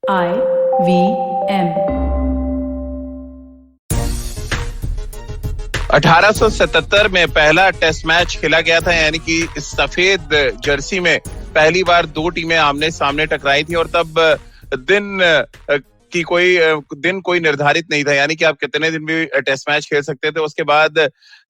IVM 1877 में पहला test match खेला गया था, यानी कि सफेद जर्सी में पहली बार दो टीमें आमने सामने टकराई थी और तब दिन कोई निर्धारित नहीं था, यानी कि आप कितने दिन भी टेस्ट मैच खेल सकते थे। उसके बाद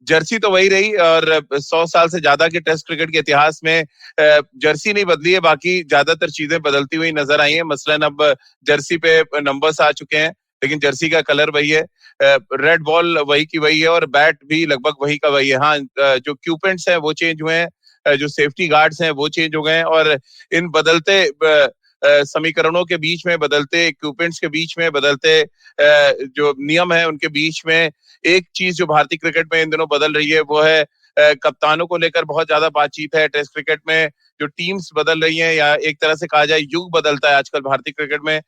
जर्सी तो वही रही और 100 साल से ज्यादा के टेस्ट क्रिकेट के इतिहास में जर्सी नहीं बदली है, बाकी ज्यादातर चीजें बदलती हुई नजर आई हैं। मसलन अब जर्सी पे नंबर्स आ चुके हैं, लेकिन जर्सी का कलर वही है, रेड बॉल वही की वही है और बैट भी लगभग वही का वही है। हाँ, जो क्यूपेंट्स हैं वो चेंज हुए हैं, जो सेफ्टी गार्ड्स हैं वो चेंज हो गए हैं और इन बदलते समीकरणों के बीच में, बदलते इक्विपमेंट्स के बीच में, बदलते जो नियम है उनके बीच में एक चीज जो भारतीय क्रिकेट में इन दिनों बदल रही है वो है कप्तानों को लेकर बहुत ज्यादा बातचीत है। टेस्ट क्रिकेट में जो टीम्स बदल रही हैं, या एक तरह से कहा जाए युग बदलता है आजकल भारतीय क्रिकेट में,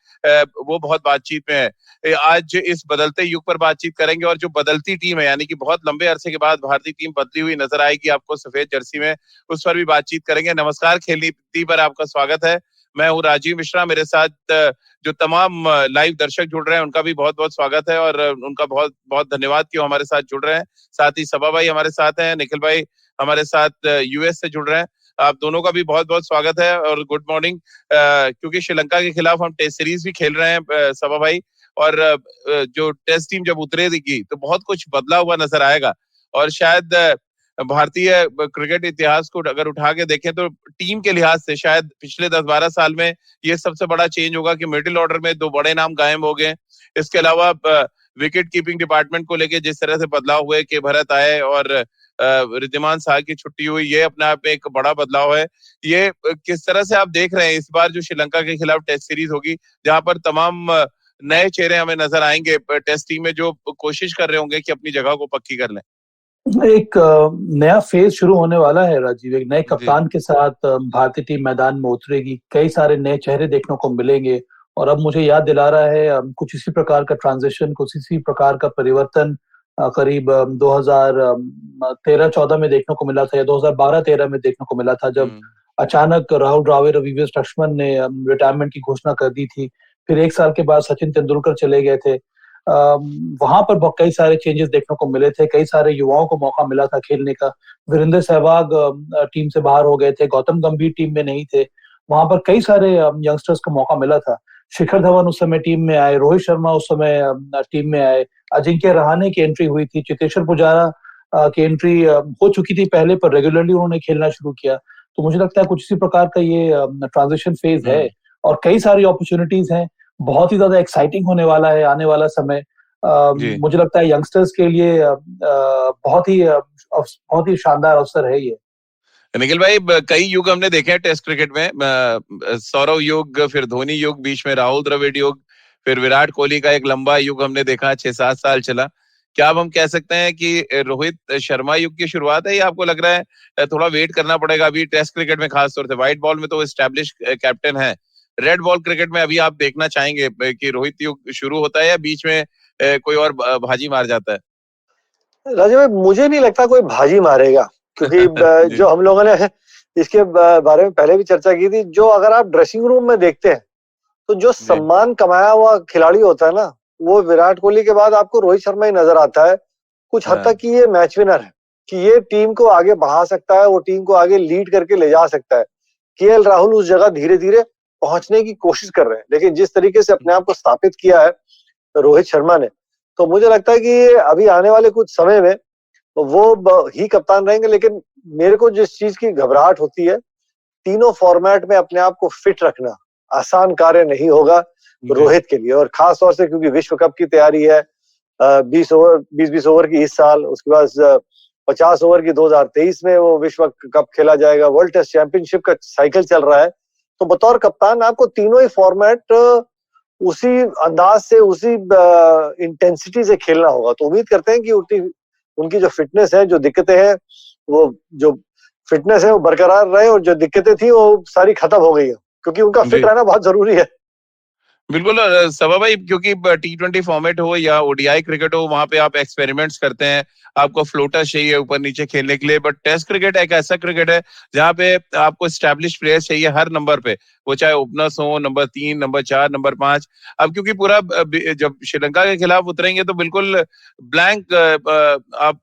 वो बहुत बातचीत में है। आज इस बदलते युग पर बातचीत करेंगे और जो बदलती टीम है, यानी कि बहुत लंबे अरसे के बाद भारतीय टीम बदली हुई नजर आएगी आपको सफेद जर्सी में, उस पर भी बातचीत करेंगे। नमस्कार, खेल नीति पर आपका स्वागत है। मैं हूँ राजीव मिश्रा, मेरे साथ जो तमाम लाइव दर्शक जुड़ रहे हैं उनका भी बहुत बहुत स्वागत है और उनका बहुत बहुत धन्यवाद कि वो हमारे साथ जुड़ रहे हैं। साथ ही सबा भाई हमारे साथ हैं, निखिल भाई हमारे साथ यूएस से जुड़ रहे हैं। आप दोनों का भी बहुत बहुत स्वागत है और गुड मॉर्निंग। क्योंकि श्रीलंका के खिलाफ हम टेस्ट सीरीज भी खेल रहे हैं सबा भाई, और जो टेस्ट टीम जब उतरेगी तो बहुत कुछ बदला हुआ नजर आएगा और शायद भारतीय क्रिकेट इतिहास को अगर उठा के देखें तो टीम के लिहाज से शायद पिछले 10-12 साल में ये सबसे बड़ा चेंज होगा कि मिडिल ऑर्डर में दो बड़े नाम गायब हो गए। इसके अलावा विकेट कीपिंग डिपार्टमेंट को लेके जिस तरह से बदलाव हुए कि भरत आए और रिद्धिमान शाह की छुट्टी हुई, ये अपने आप में एक बड़ा बदलाव है। ये किस तरह से आप देख रहे हैं इस बार जो श्रीलंका के खिलाफ टेस्ट सीरीज होगी, जहां पर तमाम नए चेहरे हमें नजर आएंगे टेस्ट टीम में जो कोशिश कर रहे होंगे कि अपनी जगह को पक्की कर लें। एक नया फेज शुरू होने वाला है राजीव। एक नए कप्तान के साथ भारतीय टीम मैदान में उतरेगी, कई सारे नए चेहरे देखने को मिलेंगे और अब मुझे याद दिला रहा है कुछ इसी प्रकार का ट्रांजिशन, कुछ इसी प्रकार का परिवर्तन करीब 2013-14 में देखने को मिला था या 2012-13 में देखने को मिला था, जब अचानक राहुल द्रविड़ और वीवीएस लक्ष्मण ने रिटायरमेंट की घोषणा कर दी थी। फिर एक साल के बाद सचिन तेंदुलकर चले गए थे। वहां पर कई सारे चेंजेस देखने को मिले थे, कई सारे युवाओं को मौका मिला था खेलने का। वीरेंद्र सहवाग टीम से बाहर हो गए थे, गौतम गंभीर टीम में नहीं थे, वहां पर कई सारे यंगस्टर्स को मौका मिला था। शिखर धवन उस समय टीम में आए, रोहित शर्मा उस समय टीम में आए, अजिंक्य रहाणे की एंट्री हुई थी, चेतेश्वर पुजारा की एंट्री हो चुकी थी पहले, पर रेगुलरली उन्होंने खेलना शुरू किया। तो मुझे लगता है कुछ इसी प्रकार का ये ट्रांजिशन फेज है और कई सारी अपॉर्चुनिटीज हैं। बहुत ही ज्यादा एक्साइटिंग होने वाला है आने वाला समय। मुझे लगता है यंगस्टर्स के लिए बहुत ही शानदार अवसर है ये। निखिल भाई, कई युग हमने देखे हैं टेस्ट क्रिकेट में, सौरव युग, फिर धोनी युग, बीच में राहुल द्रविड़ युग, फिर विराट कोहली का एक लंबा युग हमने देखा, 6-7 साल चला। क्या अब हम कह सकते हैं कि रोहित शर्मा युग की शुरुआत है, या आपको लग रहा है थोड़ा वेट करना पड़ेगा अभी टेस्ट क्रिकेट में? खासतौर से व्हाइट बॉल में तो एस्टैब्लिश कैप्टन है, रेड बॉल क्रिकेट में अभी आप देखना चाहेंगे कि रोहित युग शुरू होता है या बीच में कोई और भाजी मार जाता है? राजीव भाई, मुझे नहीं लगता कोई भाजी मारेगा, क्योंकि जो हम लोगों ने इसके बारे में पहले भी चर्चा की थी, जो अगर आप ड्रेसिंग रूम में देखते हैं तो जो सम्मान कमाया हुआ खिलाड़ी होता है ना, वो विराट कोहली के बाद आपको रोहित शर्मा ही नजर आता है कुछ हद तक कि ये मैच विनर है, कि ये टीम को आगे बढ़ा सकता है, वो टीम को आगे लीड करके ले जा सकता है। केएल राहुल उस जगह धीरे धीरे पहुंचने की कोशिश कर रहे हैं, लेकिन जिस तरीके से अपने आप को स्थापित किया है रोहित शर्मा ने, तो मुझे लगता है कि अभी आने वाले कुछ समय में वो ही कप्तान रहेंगे। लेकिन मेरे को जिस चीज की घबराहट होती है, तीनों फॉर्मेट में अपने आप को फिट रखना आसान कार्य नहीं होगा रोहित के लिए, और खास तौर से क्योंकि विश्व कप की तैयारी है, 20 ओवर की इस साल, उसके बाद 50 ओवर की 2023 में वो विश्व कप खेला जाएगा, वर्ल्ड टेस्ट चैंपियनशिप का साइकिल चल रहा है। तो बतौर कप्तान आपको तीनों ही फॉर्मेट उसी अंदाज से, उसी इंटेंसिटी से खेलना होगा। तो उम्मीद करते हैं कि उनकी जो फिटनेस है, जो दिक्कतें हैं, वो जो फिटनेस है वो बरकरार रहे और जो दिक्कतें थी वो सारी खत्म हो गई है, क्योंकि उनका फिट रहना बहुत जरूरी है। बिल्कुल सभा भाई, क्योंकि T20 फॉर्मेट हो या ओडीआई क्रिकेट हो, वहां पे आप एक्सपेरिमेंट्स करते हैं, आपको फ्लोटर चाहिए ऊपर नीचे खेलने के लिए। बट टेस्ट क्रिकेट एक ऐसा क्रिकेट है जहाँ पे आपको स्टैब्लिश प्लेयर्स चाहिए हर नंबर पे, वो चाहे ओपनर्स हो, नंबर 3, नंबर 4, नंबर 5। अब क्योंकि पूरा जब श्रीलंका के खिलाफ उतरेंगे तो बिल्कुल ब्लैंक आप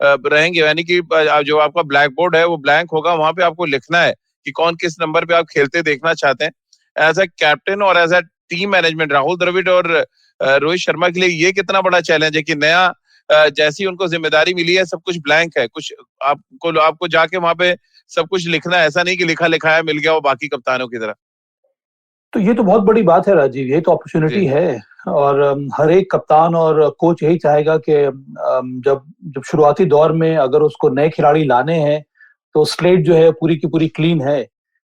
रहेंगे, यानी कि जो आपका ब्लैक बोर्ड है वो ब्लैंक होगा। वहां पे आपको लिखना है कि कौन किस नंबर पे आप खेलते देखना चाहते हैं। एज ए कैप्टन और as a team management, Rahul Dravid और रोहित शर्मा के लिए ये कितना बड़ा चैलेंज है कि नया जैसी उनको जिम्मेदारी मिली है, सब कुछ ब्लैंक है, कुछ आपको जाके वहां पे सब कुछ लिखना है। ऐसा नहीं कि लिखा लिखा है मिल गया वो बाकी कप्तानों की तरह। तो ये तो बहुत बड़ी बात है राजीव, ये तो अपॉर्चुनिटी है। और हर एक कप्तान और कोच यही चाहेगा कि जब जब शुरुआती दौर में अगर उसको नए खिलाड़ी लाने हैं तो स्लेट जो है पूरी की पूरी क्लीन है।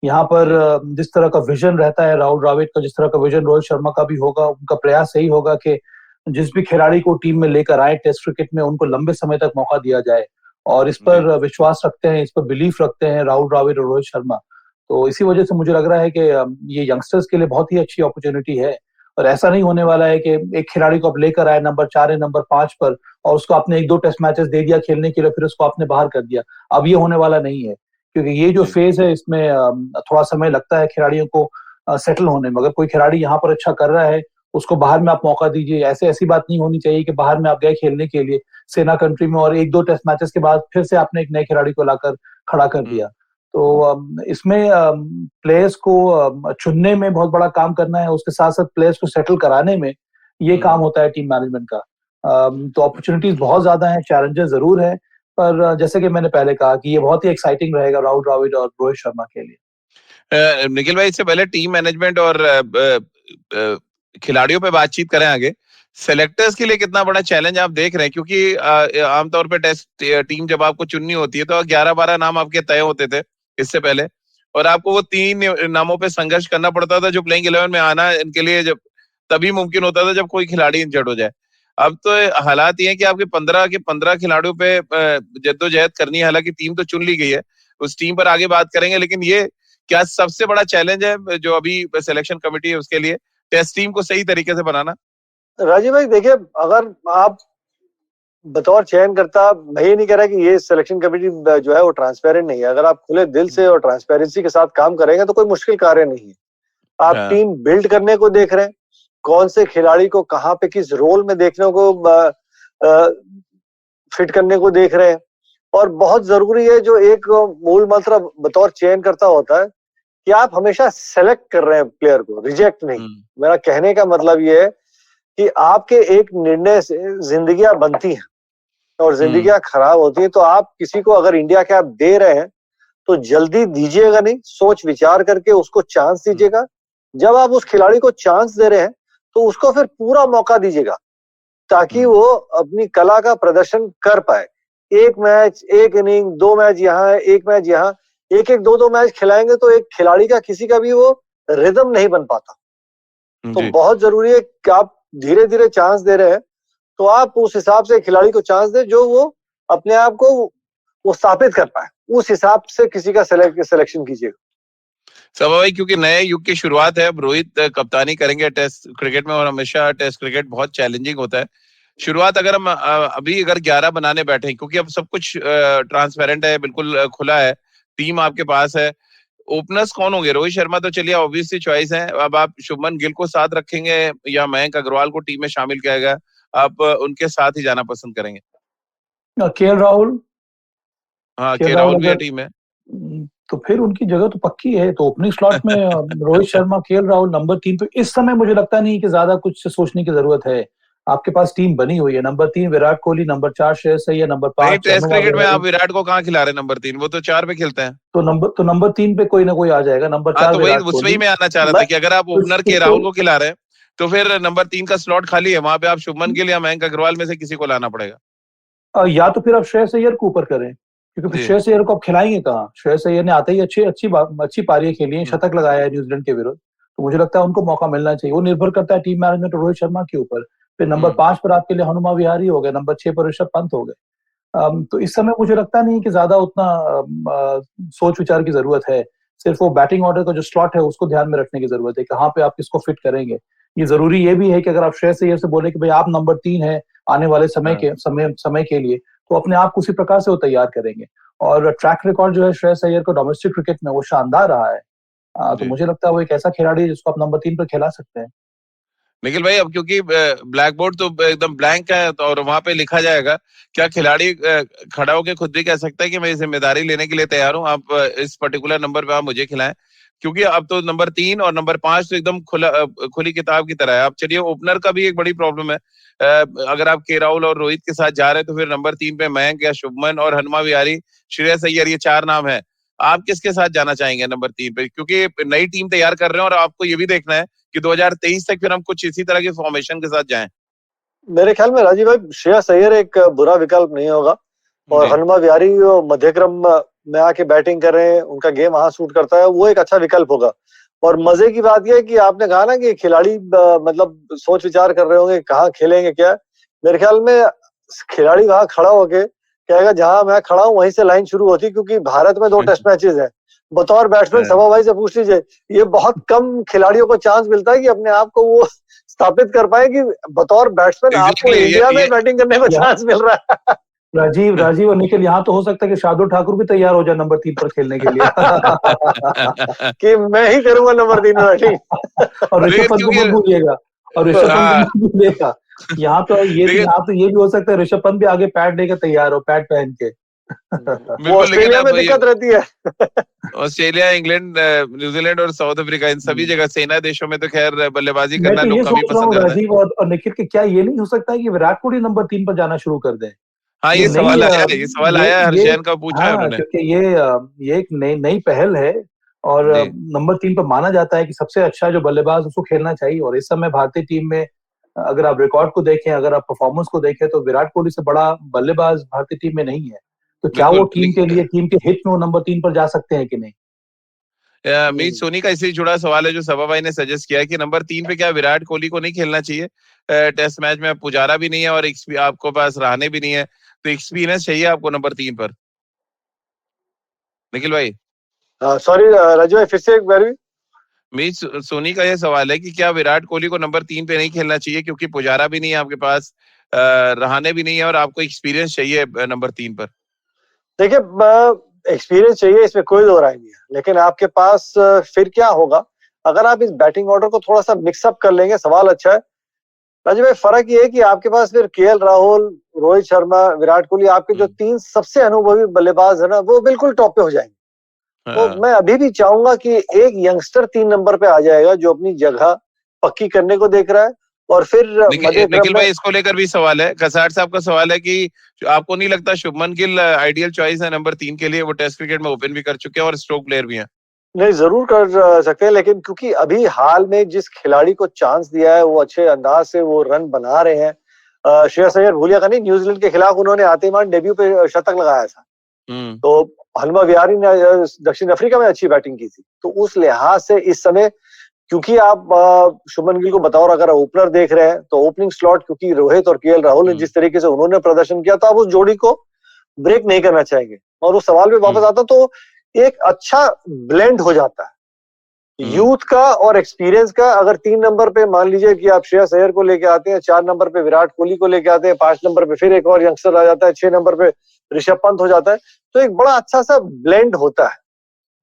यहाँ पर जिस तरह का विजन रहता है राहुल द्रविड़ का, जिस तरह का विजन रोहित शर्मा का भी होगा, उनका प्रयास यही होगा कि जिस भी खिलाड़ी को टीम में लेकर आए टेस्ट क्रिकेट में, उनको लंबे समय तक मौका दिया जाए। और इस पर विश्वास रखते हैं, इस पर बिलीफ रखते हैं राहुल द्रविड़ और रोहित शर्मा। तो इसी वजह से मुझे लग रहा है कि ये यंगस्टर्स के लिए बहुत ही अच्छी अपॉर्चुनिटी है। और ऐसा नहीं होने वाला है कि एक खिलाड़ी को आप लेकर आए नंबर 4 या नंबर 5 पर और उसको आपने 1-2 टेस्ट मैचेस दे दिया खेलने के लिए, फिर उसको आपने बाहर कर दिया। अब ये होने वाला नहीं है, क्योंकि ये जो फेज है इसमें थोड़ा समय लगता है खिलाड़ियों को सेटल होने में। अगर कोई खिलाड़ी यहाँ पर अच्छा कर रहा है, उसको बाहर में आप मौका दीजिए। ऐसी बात नहीं होनी चाहिए कि बाहर में आप गए खेलने के लिए सेना कंट्री में और 1-2 टेस्ट मैचेस के बाद फिर से आपने एक नए खिलाड़ी को लाकर खड़ा कर दिया। तो इसमें प्लेयर्स को चुनने में बहुत बड़ा काम करना है, उसके साथ साथ प्लेयर्स को सेटल कराने में ये काम होता है टीम मैनेजमेंट का। तो अपॉर्चुनिटीज बहुत ज्यादा हैं, चैलेंजेस जरूर है, पर जैसे कि मैंने पहले कहा कि ये बहुत ही एक्साइटिंग रहेगा राहुल द्रविड़ और रोहित शर्मा के लिए। निखिल भाई, इससे पहले टीम मैनेजमेंट और खिलाड़ियों पे बातचीत करें आगे, सेलेक्टर्स के लिए कितना बड़ा चैलेंज आप देख रहे हैं? क्योंकि आमतौर पे टेस्ट टीम जब आपको चुननी होती है तो 11-12 नाम आपके तय होते थे इससे पहले, और आपको वो 3 नामों पे संघर्ष करना पड़ता था जो प्लेइंग 11 में आना इनके लिए जब तभी मुमकिन होता था जब कोई खिलाड़ी इंजर्ड हो जाए। अब तो हालात ये है कि आपके 15 के 15 खिलाड़ियों पे जद्दोजहद करनी है। हालांकि टीम तो चुन ली गई है, उस टीम पर आगे बात करेंगे, लेकिन ये क्या सबसे बड़ा चैलेंज है जो अभी सिलेक्शन कमेटी है उसके लिए, टेस्ट टीम को सही तरीके से बनाना? राजीव भाई देखिए, अगर आप बतौर चयनकर्ता, मैं ये नहीं कह रहा कि ये सिलेक्शन कमेटी जो है वो ट्रांसपेरेंट नहीं है। अगर आप खुले दिल से और ट्रांसपेरेंसी के साथ काम करेंगे तो कोई मुश्किल कार्य नहीं है। आप टीम बिल्ड करने को देख रहे हैं, कौन से खिलाड़ी को कहाँ पे किस रोल में देखने को फिट करने को देख रहे हैं। और बहुत जरूरी है, जो एक मूल मंत्र बतौर चयनकर्ता होता है, कि आप हमेशा सेलेक्ट कर रहे हैं प्लेयर को, रिजेक्ट नहीं। मेरा कहने का मतलब ये है कि आपके एक निर्णय से जिंदगियां बनती हैं और जिंदगियां खराब होती हैं। तो आप किसी को अगर इंडिया के आप दे रहे हैं तो जल्दी दीजिएगा नहीं, सोच विचार करके उसको चांस दीजिएगा। जब आप उस खिलाड़ी को चांस दे रहे हैं तो उसको फिर पूरा मौका दीजिएगा ताकि वो अपनी कला का प्रदर्शन कर पाए। एक मैच, एक इनिंग, 2 मैच यहाँ है, एक मैच यहाँ, एक 2 मैच खिलाएंगे तो एक खिलाड़ी का किसी का भी वो रिदम नहीं बन पाता। तो बहुत जरूरी है कि आप धीरे धीरे चांस दे रहे हैं तो आप उस हिसाब से खिलाड़ी को चांस दे जो वो अपने आप को वो स्थापित कर पाए, उस हिसाब से किसी का सिलेक्शन कीजिएगा। सब भाई, क्योंकि नए युग की शुरुआत है, अब रोहित कप्तानी करेंगे टेस्ट क्रिकेट में, और हमेशा टेस्ट क्रिकेट बहुत चैलेंजिंग होता है। शुरुआत अगर हम अभी 11 बनाने बैठे, क्योंकि अब सब कुछ ट्रांसपेरेंट है, बिल्कुल खुला है, टीम आपके पास है, ओपनर्स कौन होंगे? रोहित शर्मा तो चलिए ऑब्वियसली चॉइस है। अब आप शुभमन गिल को साथ रखेंगे या मयंक अग्रवाल को टीम में शामिल किया गया, आप उनके साथ ही जाना पसंद करेंगे? केएल राहुल। हाँ, केएल राहुल भी टीम में, तो फिर उनकी जगह तो पक्की है। तो ओपनिंग स्लॉट में रोहित शर्मा, केएल राहुल नंबर 3 पे इस समय मुझे लगता नहीं कि ज्यादा कुछ सोचने की जरूरत है। आपके पास टीम बनी हुई है। Number 3 Virat Kohli, number 4 Shreyas Iyer, number 5 test cricket में आप विराट को कहाँ खिला रहे हैं नंबर 3? वो तो 4 पे खेलते हैं। तो नंबर 3 पे कोई ना कोई आ जाएगा। नंबर 4 तो विराट कोहली। वही मैं आना चाह रहा था कि अगर आप ओपनर के राहुल को खिला रहे हैं तो फिर नंबर 3 का स्लॉट खाली है, वहां पे आप शुभमन गिल या मयंक अग्रवाल में से किसी को लाना पड़ेगा। या तो फिर आप श्रेयस अय्यर को ऊपर करें, क्योंकि फिर श्रेयस अय्यर को आप खिलाएंगे कहाँ? श्रेयस अय्यर ने आते ही अच्छी पारियां खेली हैं, शतक लगाया है न्यूजीलैंड के विरुद्ध। तो मुझे लगता है उनको मौका मिलना चाहिए। वो निर्भर करता है टीम मैनेजमेंट और रोहित शर्मा के ऊपर। फिर नंबर 5 पर आपके लिए हनुमा विहारी हो गए, नंबर 6 पर ऋषभ पंत हो गए। तो इस समय मुझे लगता नहीं कि ज्यादा उतना सोच विचार की जरूरत है। सिर्फ वो बैटिंग ऑर्डर का जो स्लॉट है उसको ध्यान में रखने की जरूरत है, कहाँ पे आप किसको फिट करेंगे। ये जरूरी ये भी है कि अगर आप श्रेयस अय्यर से बोले कि भाई आप नंबर 3 है आने वाले समय के लिए, तो अपने आप को उसी प्रकार से वो तैयार करेंगे। और ट्रैक रिकॉर्ड जो है श्रेयस अय्यर को डोमेस्टिक क्रिकेट में वो शानदार रहा है। तो मुझे लगता है वो एक ऐसा खिलाड़ी है जिसको आप नंबर 3 पर खिला सकते हैं। निखिल भाई, अब क्योंकि ब्लैक बोर्ड तो एकदम ब्लैंक है तो और वहां पे लिखा जाएगा, क्या खिलाड़ी खड़ा होकर खुद भी कह सकता है कि मैं जिम्मेदारी लेने के लिए तैयार हूं, आप इस पर्टिकुलर नंबर पे आप मुझे खिलाएं? क्योंकि अब तो नंबर 3 और नंबर 5 तो एकदम खुली किताब की तरह है। अब चलिए, ओपनर का भी एक बड़ी प्रॉब्लम है। अगर आप के राहुल और रोहित के साथ जा रहे हैं तो फिर नंबर 3 पे मयंक या शुभमन और हनुमा विहारी, श्रेयस अय्यर, ये 4 नाम है। आप किसके साथ जाना चाहेंगे नंबर 3 पे? क्योंकि नई टीम तैयार कर रहे हैं और आपको ये भी देखना है कि 2023 तक फिर हम कुछ इसी तरह के फॉर्मेशन के साथ जाएं। मेरे ख्याल में राजीव भाई, श्रेयस अय्यर एक बुरा विकल्प नहीं होगा। और हनुमा विहारी मध्य क्रम में आके बैटिंग कर रहे हैं, उनका गेम वहां सूट करता है, वो एक अच्छा विकल्प होगा। और मजे की बात यह है कि आपने कहा ना कि खिलाड़ी मतलब सोच विचार कर रहे होंगे कहाँ खेलेंगे क्या। मेरे ख्याल में खिलाड़ी वहां खड़ा होके कहेगा जहां मैं खड़ा हूं वहीं से लाइन शुरू होती, क्योंकि भारत में 2 टेस्ट मैचेस हैं। बतौर बैट्समैन सभा भाई से पूछ लीजिए, ये बहुत कम खिलाड़ियों को चांस मिलता है कि अपने आप को वो स्थापित कर पाए कि बतौर बैट्समैन आपको इंडिया में बैटिंग करने का चांस मिल रहा है। राजीव और निखिल, यहाँ तो हो सकता है कि शार्दुल ठाकुर भी तैयार हो जाए नंबर 3 पर खेलने के लिए कि मैं ही करूंगा नंबर 3 में बैटिंग। और ऋषभ पंत को मत भूलिएगा, यहाँ तो ये भी हो सकता है ऋषभ पंत भी आगे पैड लेकर तैयार हो, पैड पहन के। वो ऑस्ट्रेलिया में दिक्कत रहती है। ऑस्ट्रेलिया, इंग्लैंड, न्यूजीलैंड और साउथ अफ्रीका, इन सभी जगह सेना देशों में तो खैर बल्लेबाजी करना लोग कम ही पसंद करते हैं। राजीव और निखिल के, क्या ये नहीं हो सकता है कि विराट कोहली नंबर 3 पर जाना शुरू कर दें? हाँ, ये सवाल आया, हर्षैन का पूछा है उन्होंने। क्योंकि ये एक नई पहल है और नंबर 3 पर माना जाता है कि सबसे अच्छा जो बल्लेबाज उसको खेलना चाहिए। और इस समय भारतीय टीम में अगर आप रिकॉर्ड को देखें, अगर आप परफॉर्मेंस को देखें, तो विराट कोहली से बड़ा बल्लेबाज भारतीय टीम में नहीं है। तो क्या वो टीम के हित में वो नंबर 3 पर जा सकते हैं कि नहीं? मीत सोनी का इससे जुड़ा सवाल है जो सभा भाई ने सजेस्ट किया है कि नंबर 3 पे क्या विराट कोहली को नहीं खेलना चाहिए? टेस्ट मैच में पुजारा भी नहीं है और आपको पास रहाणे भी नहीं है, तो एक्सपीरियंस चाहिए आपको नंबर 3 पर। निखिल भाई, सॉरी राजू भाई, फिर से एक बार। मीत सोनी का यह सवाल है कि क्या विराट कोहली को नंबर 3 पे नहीं खेलना चाहिए क्योंकि पुजारा भी नहीं है आपके पास, रहाणे भी नहीं है और आपको एक्सपीरियंस चाहिए नंबर 3 पर? देखिए, एक्सपीरियंस चाहिए, इसमें कोई दो राय नहीं है, लेकिन आपके पास फिर क्या होगा अगर आप इस बैटिंग ऑर्डर को थोड़ा सा मिक्सअप कर लेंगे। सवाल अच्छा है राजू भाई। फर्क ये है कि आपके पास फिर केएल राहुल, रोहित शर्मा, विराट कोहली, आपके जो 3 सबसे अनुभवी बल्लेबाज है ना, वो बिल्कुल टॉप पे हो जाएंगे। तो मैं अभी भी चाहूंगा कि एक यंगस्टर 3 नंबर पे आ जाएगा जो अपनी जगह पक्की करने को देख रहा है। और फिर निखिल भाई, इसको लेकर भी सवाल है, कसार साहब का सवाल है कि आपको नहीं लगता शुभमन गिल आइडियल चॉइस है नंबर 3 के लिए? वो टेस्ट क्रिकेट में ओपन भी कर चुके हैं और स्ट्रोक प्लेयर भी हैं। नहीं, जरूर कर सकते हैं, लेकिन क्योंकि अभी हाल में जिस खिलाड़ी को चांस दिया है वो अच्छे अंदाज से वो रन बना रहे हैं। श्रेयस अय्यर भूलिया का नहीं, न्यूजीलैंड के खिलाफ उन्होंने आते ही डेब्यू पे शतक लगाया था। तो हनुमा विहारी ने दक्षिण अफ्रीका में अच्छी बैटिंग की थी। तो उस लिहाज से इस समय क्योंकि आप शुभमन गिल को बतौर अगर ओपनर देख रहे हैं, तो ओपनिंग स्लॉट क्योंकि रोहित और केएल राहुल ने जिस तरीके से उन्होंने प्रदर्शन किया, तो आप उस जोड़ी को ब्रेक नहीं करना चाहेंगे। और उस सवाल पे वापस आता तो एक अच्छा ब्लेंड हो जाता है यूथ का और एक्सपीरियंस का। अगर 3 नंबर पे मान लीजिए कि आप श्रेयस अय्यर को लेके आते हैं, 4 नंबर पे विराट कोहली को लेके आते हैं, 5 नंबर पे फिर एक और यंगस्टर आ जाता है, 6 नंबर पे ऋषभ पंत हो जाता है, तो एक बड़ा अच्छा सा ब्लेंड होता है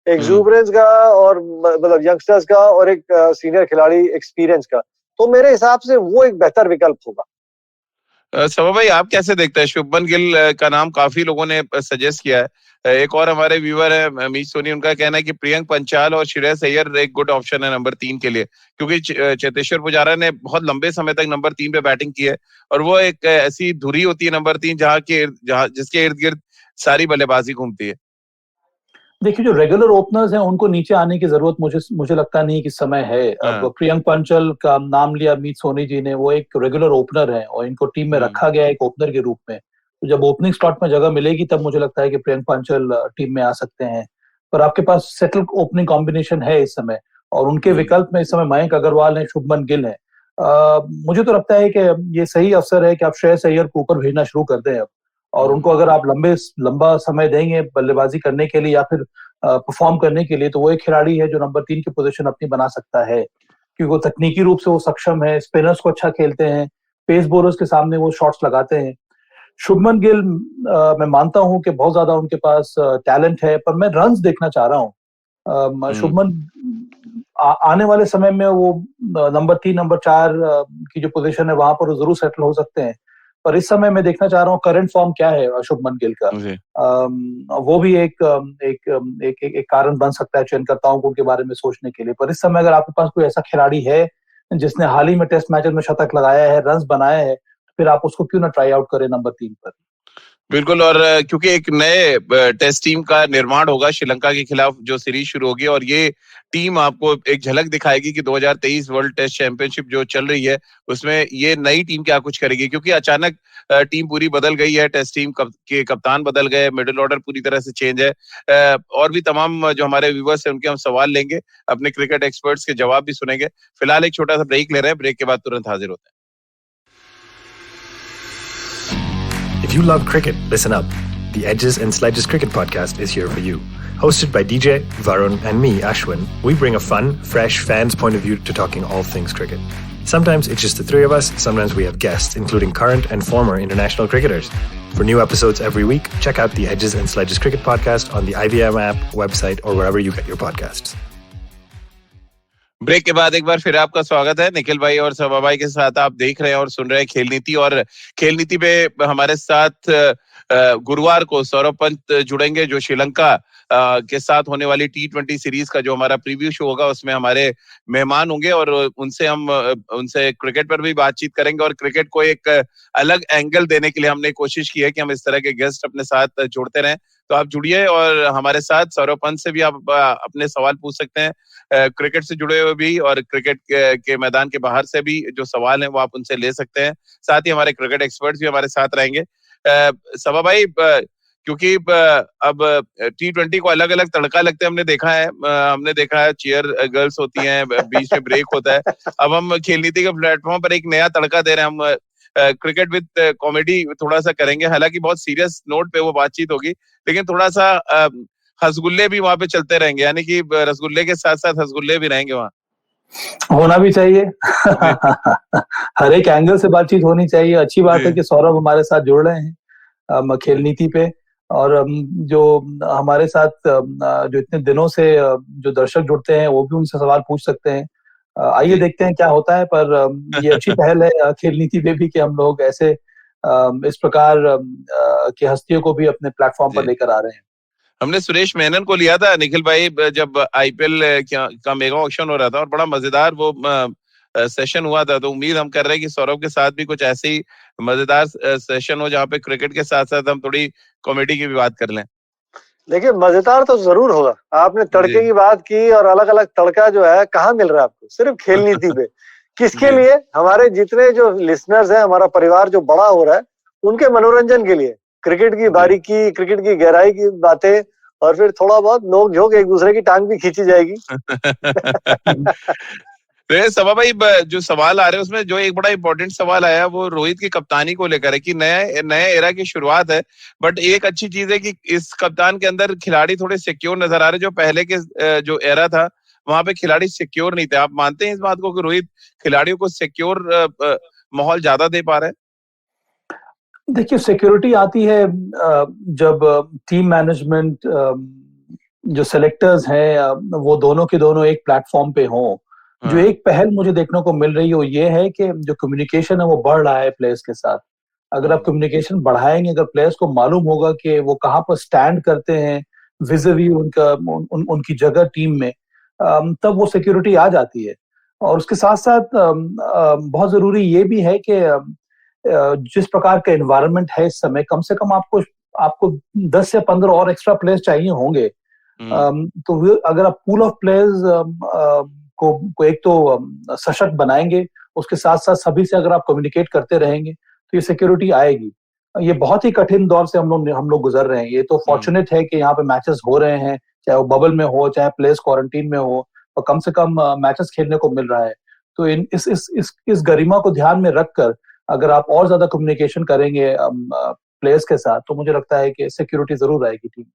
एक्सुबरेंस का और मतलब यंगस्टर्स का और एक सीनियर खिलाड़ी एक्सपीरियंस का। तो मेरे हिसाब से वो एक बेहतर विकल्प होगा। सभा भाई, आप कैसे देखते हैं? शुभमन गिल का नाम काफी लोगों ने सजेस्ट किया है। एक और हमारे व्यूअर है मीत सोनी, उनका कहना है कि प्रियंक पंचाल और श्रेयस अय्यर एक गुड ऑप्शन है नंबर 3 के लिए, क्योंकि चेतेश्वर पुजारा ने बहुत लंबे समय तक नंबर 3 पे बैटिंग की है और वो एक ऐसी धुरी होती है नंबर 3 जिसके इर्द गिर्द सारी बल्लेबाजी घूमती है। देखिए, जो रेगुलर ओपनर्स हैं उनको नीचे आने की जरूरत मुझे लगता नहीं कि समय है। अब प्रियंक पंचाल का नाम लिया मीत सोनी जी ने, वो एक रेगुलर ओपनर है और इनको टीम में रखा गया एक ओपनर के रूप में। तो जब ओपनिंग स्लॉट में जगह मिलेगी तब मुझे लगता है कि प्रियंक पंचाल टीम में आ सकते हैं। पर आपके पास सेटल ओपनिंग कॉम्बिनेशन है इस समय और उनके विकल्प में इस समय मयंक अग्रवाल है, शुभमन गिल है। मुझे तो लगता है कि ये सही अवसर है कि आप श्रेयस अय्यर को ऊपर भेजना शुरू कर दें अब। और उनको अगर आप लंबा समय देंगे बल्लेबाजी करने के लिए या फिर परफॉर्म करने के लिए, तो वो एक खिलाड़ी है जो नंबर 3 की पोजीशन अपनी बना सकता है, क्योंकि वो तकनीकी रूप से वो सक्षम है, स्पिनर्स को अच्छा खेलते हैं, पेस बॉलर्स के सामने वो शॉट्स लगाते हैं। शुभमन गिल, मैं मानता हूं कि बहुत ज्यादा उनके पास टैलेंट है, पर मैं रन्स देखना चाह रहा हूं। शुभमन आने वाले समय में वो नंबर 3 नंबर 4 की जो पोजीशन है वहां पर वो जरूर सेटल हो सकते हैं, पर इस समय मैं देखना चाह रहा हूँ करंट फॉर्म क्या है शुभमन गिल का। वो भी एक कारण बन सकता है चयनकर्ताओं को उनके बारे में सोचने के लिए। पर इस समय अगर आपके पास कोई ऐसा खिलाड़ी है जिसने हाल ही में टेस्ट मैचेस में शतक लगाया है, रन्स बनाए हैं, फिर आप उसको क्यों ना ट्राई आउट करें नंबर 3 पर। बिल्कुल, और क्योंकि एक नए टेस्ट टीम का निर्माण होगा श्रीलंका के खिलाफ जो सीरीज शुरू होगी, और ये टीम आपको एक झलक दिखाएगी कि 2023 वर्ल्ड टेस्ट चैंपियनशिप जो चल रही है उसमें ये नई टीम क्या कुछ करेगी, क्योंकि अचानक टीम पूरी बदल गई है। टेस्ट टीम के कप्तान बदल गए, मिडिल ऑर्डर पूरी तरह से चेंज है, और भी तमाम जो हमारे व्यूअर्स हैं उनके हम सवाल लेंगे, अपने क्रिकेट एक्सपर्ट्स के जवाब भी सुनेंगे। फिलहाल एक छोटा सा ब्रेक ले रहे हैं, ब्रेक के बाद तुरंत हाजिर होते हैं। If you love cricket, listen up. The Edges and Sledges Cricket Podcast is here for you. Hosted by DJ, Varun, and me, Ashwin, we bring a fun, fresh fan's point of view to talking all things cricket. Sometimes it's just the three of us, sometimes we have guests, including current and former international cricketers. For new episodes every week, check out the Edges and Sledges Cricket Podcast on the IVM app, website, or wherever you get your podcasts. Break के बाद एक बार फिर आपका स्वागत है। निखिल भाई और सभा भाई के साथ आप देख रहे हैं और सुन रहे हैं खेल नीति, और खेल नीति पे हमारे साथ गुरुवार को सौरभ पंत जुड़ेंगे, जो श्रीलंका के साथ होने वाली T20 सीरीज का जो हमारा प्रीव्यू शो होगा उसमें हमारे मेहमान होंगे, और उनसे क्रिकेट पर भी बातचीत करेंगे, और क्रिकेट को एक अलग एंगल देने के लिए हमने कोशिश की है कि हम इस तरह के गेस्ट अपने साथ जोड़ते रहें। तो आप जुड़िए और हमारे साथ सौरभ पंत से भी आप अपने सवाल पूछ सकते हैं, क्रिकेट से जुड़े हुए भी, और क्रिकेट के मैदान के बाहर से भी जो सवाल हैं वो आप उनसे ले सकते हैं। साथ ही हमारे क्रिकेट एक्सपर्ट्स भी हमारे साथ रहेंगे। सभा भाई, क्योंकि अब T20 को अलग अलग तड़का लगते हमने देखा है चीयर गर्ल्स होती हैं, बीच में ब्रेक होता है। अब हम खेल नीति के प्लेटफॉर्म पर एक नया तड़का दे रहे हैं, हम क्रिकेट विद कॉमेडी थोड़ा सा करेंगे। हालांकि बहुत सीरियस नोट पे वो बातचीत होगी, लेकिन थोड़ा सा हंसगुल्ले भी वहां पे चलते रहेंगे, यानी कि रसगुल्ले के साथ साथ हंसगुल्ले भी रहेंगे वहां। होना भी चाहिए। हर एक एंगल से बातचीत होनी चाहिए। अच्छी बात है कि सौरभ हमारे साथ जुड़ रहे हैं खेल नीति पे, और जो हमारे साथ जो इतने दिनों से जो दर्शक जुड़ते हैं वो भी उनसे सवाल पूछ सकते हैं। आइए देखते हैं क्या होता है, पर ये अच्छी पहल है खेल नीति पे भी कि हम लोग ऐसे इस प्रकार की हस्तियों को भी अपने प्लेटफॉर्म पर लेकर आ रहे हैं। हमने सुरेश मेनन को लिया था निखिल भाई जब IPL का मेगा ऑक्शन हो रहा था, और बड़ा मजेदार वो सेशन हुआ था। तो उम्मीद हम कर रहे हैं कि सौरभ के साथ भी कुछ ऐसे ही मजेदार सेशन हो जहाँ पे क्रिकेट के साथ साथ हम थोड़ी कॉमेडी की भी बात कर लें। देखिए, मजेदार तो जरूर होगा। आपने तड़के की बात की, और अलग अलग तड़का जो है कहाँ मिल रहा है आपको? सिर्फ खेल नीति पे। किसके लिए? हमारे जितने जो लिसनर्स हैं, हमारा परिवार जो बड़ा हो रहा है, उनके मनोरंजन के लिए क्रिकेट की बारीकी, क्रिकेट की गहराई की बातें, और फिर थोड़ा बहुत नोक झोंक, एक दूसरे की टांग भी खींची जाएगी। तो सभा भाई, जो सवाल आ रहे हैं उसमें जो एक बड़ा इंपॉर्टेंट सवाल आया वो रोहित की कप्तानी को लेकर है कि नए एरा की शुरुआत है, बट एक अच्छी चीज है कि इस कप्तान के अंदर खिलाड़ी थोड़े सिक्योर नजर आ रहे। जो पहले के जो एरा था वहां पे खिलाड़ी सिक्योर नहीं थे। आप मानते हैं इस बात को कि रोहित खिलाड़ियों को सिक्योर माहौल ज्यादा दे पा रहे हैं? देखिए, सिक्योरिटी आती है जब टीम मैनेजमेंट, जो सेलेक्टर्स हैं, वो दोनों के दोनों एक प्लेटफॉर्म पे हों। जो एक पहल मुझे देखने को मिल रही है वो ये है कि जो कम्युनिकेशन है वो बढ़ रहा है प्लेयर्स के साथ। अगर आप कम्युनिकेशन बढ़ाएंगे, अगर प्लेयर्स को मालूम होगा कि वो कहाँ पर स्टैंड करते हैं विज़िवी उनकी जगह टीम में, तब वो सिक्योरिटी आ जाती है। और उसके साथ साथ बहुत जरूरी ये भी है कि जिस प्रकार का एनवायरनमेंट है इस समय, कम से कम आपको 10 से 15 और एक्स्ट्रा प्लेयर्स चाहिए होंगे। तो अगर आप पूल ऑफ प्लेयर्स को एक तो सशक्त बनाएंगे, उसके साथ साथ सभी से अगर आप कम्युनिकेट करते रहेंगे तो ये सिक्योरिटी आएगी। ये बहुत ही कठिन दौर से हम लोग गुजर रहे हैं। ये तो फॉर्चुनेट है कि यहाँ पे मैचेस हो रहे हैं, चाहे वो बबल में हो, चाहे प्लेयर्स क्वारंटीन में हो, और कम से कम मैचेस खेलने को मिल रहा है। तो इस गरिमा को ध्यान में रखकर अगर आप और ज्यादा कम्युनिकेशन करेंगे प्लेयर्स के साथ, तो मुझे लगता है कि सिक्योरिटी जरूर आएगी टीम।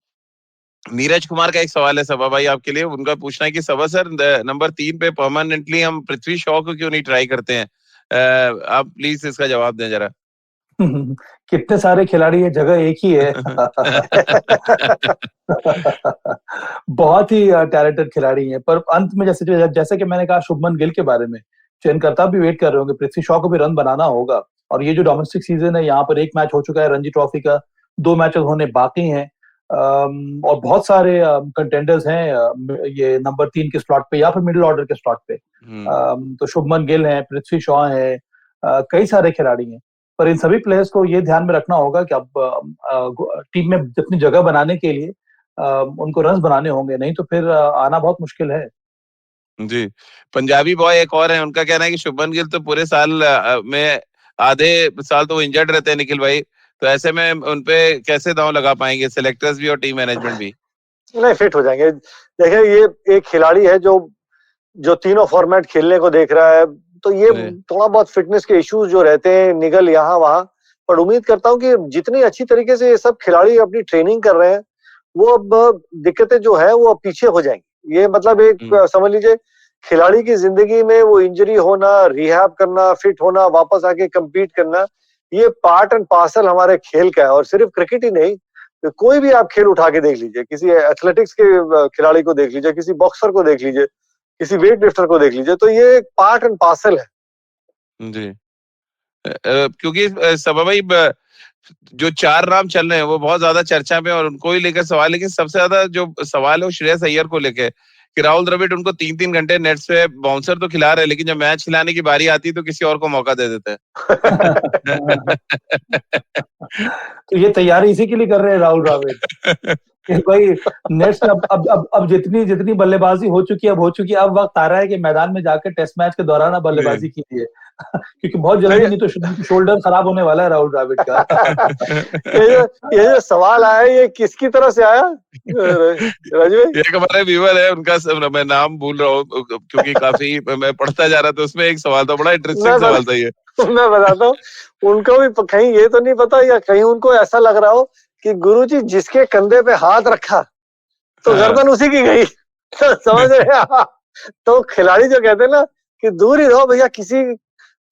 नीरज कुमार का एक सवाल है सभा भाई आपके लिए, उनका पूछना है कि सभा सर नंबर 3 पे परमानेंटली हम पृथ्वी शॉ को क्यों नहीं ट्राई करते हैं? आप प्लीज इसका जवाब दें जरा। कितने सारे खिलाड़ी है, जगह एक ही है। बहुत ही टैलेंटेड खिलाड़ी हैं, पर अंत में जैसे कि मैंने कहा शुभमन गिल के बारे में, चयनकर्ता भी वेट कर रहे होंगे, पृथ्वी शॉ को भी रन बनाना होगा। और ये जो डोमेस्टिक सीजन है, यहाँ पर एक मैच हो चुका है रणजी ट्रॉफी का, 2 मैचेस होने बाकी हैं। और बहुत सारे कंटेंडर्स हैं ये नंबर 3 के स्लॉट पे या फिर मिडिल ऑर्डर के स्लॉट पे। तो शुभमन गिल है, पृथ्वी शॉ है, कई सारे खिलाड़ी हैं। पर इन सभी प्लेयर्स को ये ध्यान में रखना होगा कि अब टीम में अपनी जगह बनाने के लिए उनको रन्स बनाने होंगे, नहीं तो फिर आना बहुत मुश्किल है। जी, पंजाबी बॉय एक और है, उनका कहना है कि शुभमन गिल तो पूरे साल में आधे साल तो वो इंजर्ड रहते हैं निखिल भाई, तो ऐसे में उनपे कैसे दांव लगा पाएंगे सिलेक्टर्स भी और टीम मैनेजमेंट भी? नहीं, फिट हो जाएंगे। देखिए, ये एक खिलाड़ी है जो तीनों फॉर्मेट खेलने को देख रहा है, तो ये थोड़ा बहुत फिटनेस के इश्यूज जो रहते हैं निगल यहाँ वहां, पर उम्मीद करता हूँ कि जितनी अच्छी तरीके से ये सब खिलाड़ी अपनी ट्रेनिंग कर रहे हैं, वो अब दिक्कतें जो है वो अब पीछे हो जाएंगी। ये मतलब एक समझ लीजिए, खिलाड़ी की जिंदगी में वो इंजरी होना, रिहैब करना, फिट होना, वापस आके कम्पीट करना, ये पार्ट एंड पार्सल हमारे खेल का है। और सिर्फ क्रिकेट ही नहीं, तो कोई भी आप खेल उठा के देख लीजिए, किसी एथलेटिक्स के खिलाड़ी को देख लीजिए, किसी बॉक्सर को देख लीजिए, किसी वेट लिफ्टर को देख लीजिए, तो ये एक पार्ट एंड पार्सल है। जी, क्योंकि सभा भाई जो 4 नाम चल रहे हैं वो बहुत ज्यादा चर्चा में और उनको ही लेकर सवाल, लेकिन सबसे ज्यादा जो सवाल है वो श्रेयस अय्यर को लेके कि राहुल द्रविड़ उनको 3-3 घंटे नेट्स पे बाउंसर तो खिला रहे हैं, लेकिन जब मैच खिलाने की बारी आती है तो किसी और को मौका दे देते हैं। तो ये तैयारी इसी के लिए कर रहे हैं राहुल द्रविड़ भाई। नेट्स में अब जितनी बल्लेबाजी हो चुकी है, अब वक्त आ रहा है कि मैदान में जाकर टेस्ट मैच के दौरान अब बल्लेबाजी कीजिए, क्योंकि बहुत जल्दी नहीं तो शोल्डर खराब होने वाला है राहुल द्रविड़ का। ये जो सवाल आया, ये किसकी तरफ से आया राजू? एक हमारे व्यूअर है, उनका मैं नाम भूल रहा हूँ क्योंकि काफी मैं पढ़ता जा रहा था, उसमें एक सवाल था, बड़ा इंटरेस्टिंग सवाल था ये। मैं बताता हूँ, उनको भी कहीं ये तो नहीं पता, या कहीं उनको ऐसा लग रहा हो कि गुरुजी जिसके कंधे पे हाथ रखा तो गर्दन उसी की गई। समझ रहे? तो खिलाड़ी जो कहते हैं ना कि दूर ही रहो भैया, किसी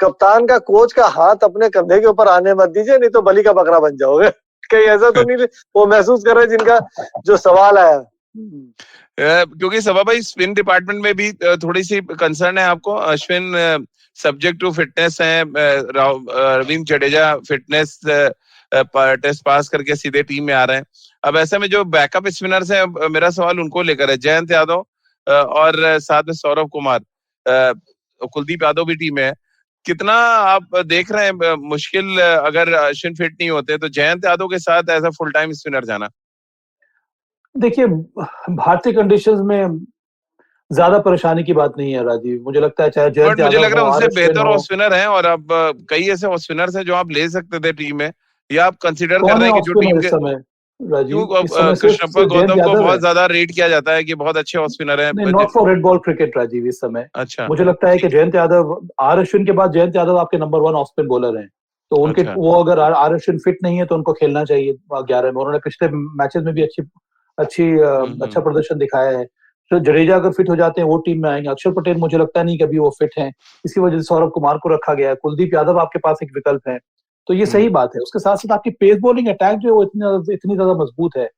कप्तान का, कोच का हाथ अपने कंधे के ऊपर आने मत दीजिए, नहीं तो बलि का बकरा बन जाओगे। कहीं ऐसा तो नहीं वो महसूस कर रहे हैं जिनका जो सवाल आया? क्योंकि सभा भाई स्पिन डिपार्टमेंट में भी थोड़ी सी कंसर्न है आपको। अश्विन सब्जेक्ट टू फिटनेस है, Ravindra Jadeja fitness test pass करके सीधे टीम में आ रहे हैं। अब ऐसे में जो बैकअप स्पिनर्स हैं, मेरा सवाल उनको लेकर है, जयंत यादव और साथ में सौरभ कुमार, कुलदीप यादव भी टीम में है। कितना आप देख रहे हैं मुश्किल अगर अश्विन फिट नहीं होते तो जयंत यादव के साथ as a full time spinner जाना? देखिए, भारतीय कंडीशंस में ज्यादा परेशानी की बात नहीं है राजीव, मुझे लगता है चाहे जयंत यादव, मुझे लग रहा है उनसे बेहतर ऑफ स्पिनर है, और अब कई ऐसे ऑफ स्पिनर्स हैं जो आप ले सकते थे टीम में, या आप कंसीडर कर रहे हैं कि जो टीम के कृष्णप्पा गौतम को बहुत ज्यादा रेट किया जाता है कि बहुत अच्छे ऑफ स्पिनर हैं? Not for red ball cricket Rajiv इस समय। अच्छा, मुझे लगता है कि जयंत यादव, आर अश्विन के बाद जयंत यादव आपके नंबर 1 ऑफ स्पिन बॉलर हैं, तो उनके वो अगर आर अश्विन फिट नहीं है तो उनको खेलना चाहिए 11 में। उन्होंने पिछले मैचेस में भी अच्छा प्रदर्शन दिखाया है। तो जडेजा अगर फिट हो जाते हैं वो टीम में आएंगे। अक्षर पटेल मुझे लगता नहीं कभी वो फिट हैं, इसी वजह से सौरभ कुमार को रखा गया है। कुलदीप यादव आपके पास एक विकल्प है, तो ये सही बात है। उसके साथ साथ आपकी पेस बॉलिंग अटैक जो है वो इतनी ज्यादा मजबूत है,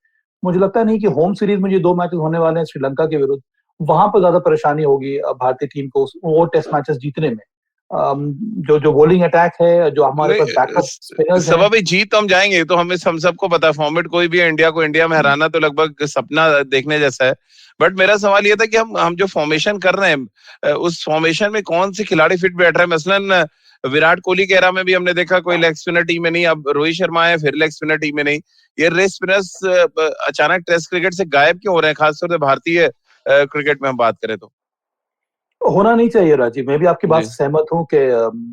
मुझे लगता नहीं कि होम सीरीज में जो 2 मैचेस होने वाले हैं श्रीलंका के विरुद्ध, वहां पर ज्यादा परेशानी होगी भारतीय टीम को वो टेस्ट मैचेस जीतने में। जो बॉलिंग अटैक है, जो हमारे पास बैकअप स्पिनर्स हैं, सब जीत तो हम जाएंगे, तो हम सबको पता फॉर्मेट कोई भी है, इंडिया को इंडिया में हराना तो लगभग सपना देखने जैसा है। बट मेरा सवाल ये था कि हम जो फॉर्मेशन कर रहे हैं, उस फॉर्मेशन में कौन से खिलाड़ी फिट बैठ रहे हैं? मसलन विराट कोहली के एरा में भी हमने देखा कोई लेग स्पिनर टीम में नहीं, अब रोहित शर्मा है फिर लेग स्पिनर टीम में नहीं। ये रेस स्पिनर्स अचानक टेस्ट क्रिकेट से गायब क्यों हो रहे हैं, खासतौर से भारतीय क्रिकेट में हम बात करें तो? होना नहीं चाहिए राजीव, मैं भी आपकी बात से सहमत हूं कि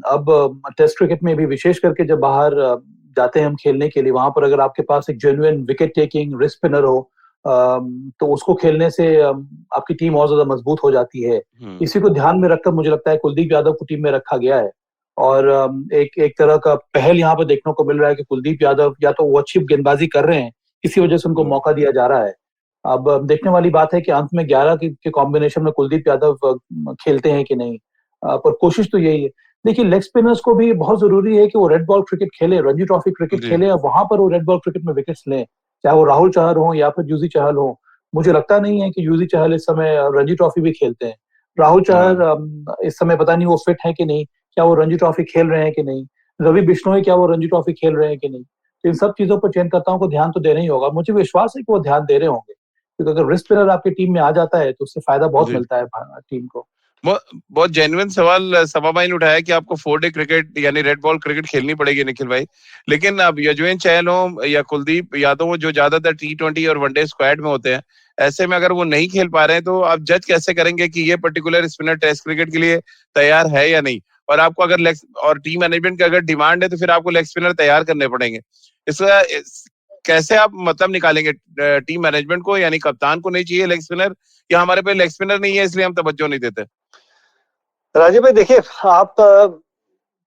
अब टेस्ट क्रिकेट में भी विशेष करके जब बाहर जाते हैं हम खेलने के लिए, वहां पर अगर आपके पास एक genuine wicket taking wrist spinner हो तो उसको खेलने से आपकी टीम और ज्यादा मजबूत हो जाती है। इसी को ध्यान में रखकर मुझे लगता है कुलदीप यादव को टीम में रखा गया है, और एक तरह का पहल यहाँ पर देखने को मिल रहा है कि कुलदीप यादव या तो वो अच्छी गेंदबाजी कर रहे हैं, इसी वजह से उनको मौका दिया जा रहा है। अब देखने वाली बात है कि अंत में 11 के कॉम्बिनेशन में कुलदीप यादव खेलते हैं कि नहीं, पर कोशिश तो यही है। देखिए, लेग स्पिनर्स को भी बहुत जरूरी है कि वो रेड बॉल क्रिकेट खेले, रणजी ट्रॉफी क्रिकेट खेले, और वहां पर वो रेड बॉल क्रिकेट में विकेट्स लें, चाहे वो राहुल चहर हो या फिर यूजी चहल हो। मुझे लगता नहीं है कि यूजी चहल इस समय रणजी ट्रॉफी भी खेलते हैं। राहुल चहर इस समय पता नहीं वो फिट है कि नहीं, क्या वो रणजी ट्रॉफी खेल रहे हैं कि नहीं, रवि बिश्नोई क्या वो रणजी ट्रॉफी खेल रहे हैं कि नहीं। तो इन सब चीजों पर चयनकर्ताओं को ध्यान तो देना ही होगा। मुझे विश्वास है कि वो ध्यान दे रहे होंगे, क्योंकि अगर रिस्ट स्पिनर आपकी टीम में आ जाता है तो उससे फायदा बहुत मिलता है टीम को। बहुत जेन्युइन सवाल सभा भाई ने उठाया कि आपको 4 डे क्रिकेट यानी रेड बॉल क्रिकेट खेलनी पड़ेगी निखिल भाई, लेकिन अब यजुवेंद्र चहल हो या कुलदीप यादव जो ज्यादातर T20 और वनडे स्क्वाड में होते हैं, ऐसे में अगर वो नहीं खेल पा रहे हैं तो आप जज कैसे करेंगे कि ये पर्टिकुलर स्पिनर टेस्ट क्रिकेट के लिए तैयार है या नहीं? और आपको अगर लेग और टीम मैनेजमेंट की अगर डिमांड है तो फिर आपको लेग स्पिनर तैयार करने पड़ेंगे। इसका कैसे आप मतलब निकालेंगे? टीम मैनेजमेंट को यानी कप्तान को नहीं चाहिए लेग स्पिनर, या हमारे पे लेग स्पिनर नहीं है इसलिए हम तवज्जो नहीं देते? राजीव भाई देखिए, आप